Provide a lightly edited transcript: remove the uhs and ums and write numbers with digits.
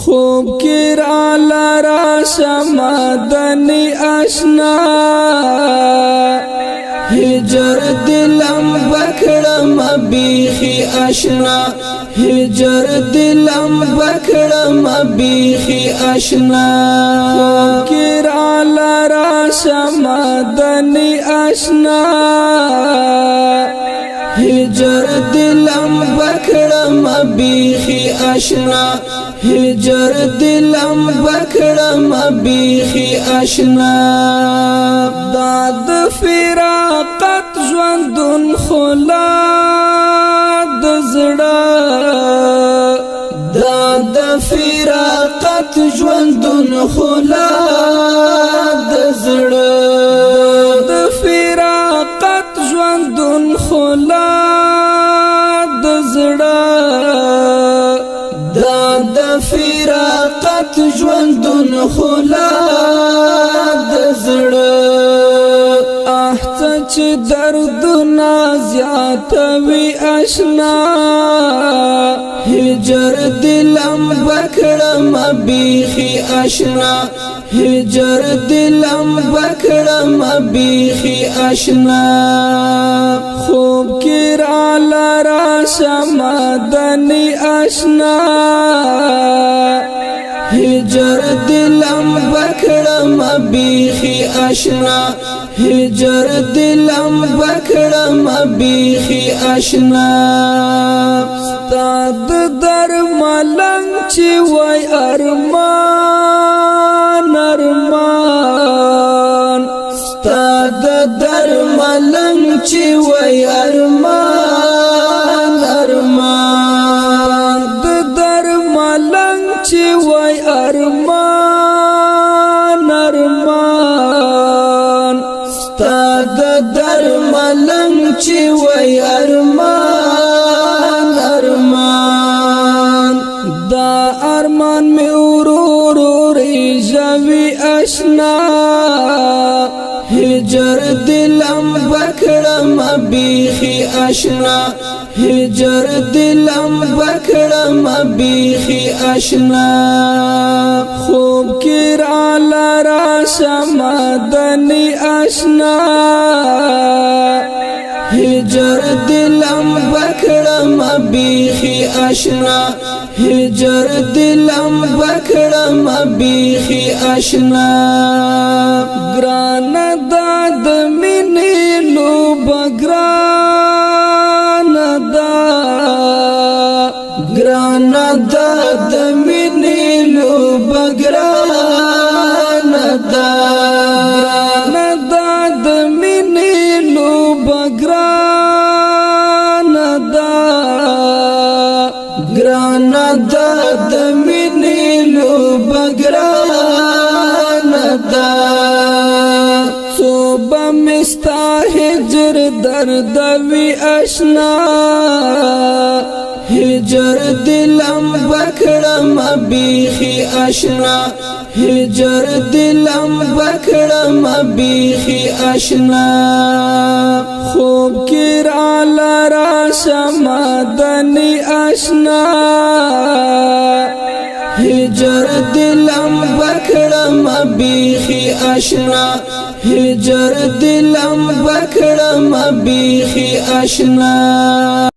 خوب کی را لرا شمدنی آشنا هجر دلم بکڑم بیخی آشنا هجر دلم بکڑم بیخی آشنا خوب کی را لرا شمدنی آشنا هجر دلم بکڑم بیخی آشنا هجر دلم بکڑم بیخی آشنا داد فراقت ژوندون خلا د زړه داد فراقت ژوندون خلا د زړه د فراقت ژوندون خلا د زړه د فراقت ژوندون خلا د زړه چې دردونه زیاتوي آشنا هجر دلم بکړم بیخي آشنا هجر دلم بکړم بیخي آشنا خوب کې را لرا شمدنی آشنا هجر دلم بکڑم بیخی آشنا هجر دلم بکڑم بیخی آشنا ستاد در ملنگ چی وی ارمان ارمان ستاد در ملنگ چی وی ارمان ارمان در ملنگ چی وی ارمان ارمان ستاد در ملنگ چی وی ارمان ارمان دا ارمان می ورور ریجوی آشنا هجر دلم بکڑم بیخی آشنا هجر دلم بکڑم بیخی آشنا خوب کی را لرا شمدنی آشنا هجر دلم بکڑم بیخی آشنا هجر دلم بکڑم بیخی آشنا گران داد منی لوب گران داد منی لوب گران داد منی لوب گران داد منی لوب گران صوبہ مستا ہجر درد وی آشنا هجر دلم بکڑم بیخی آشنا هجر دلم بکڑم بیخی آشنا خوب کی را لرا شمدنی آشنا هجر دلم بکڑم بیخی آشنا هجر دلم بکڑم بیخی آشنا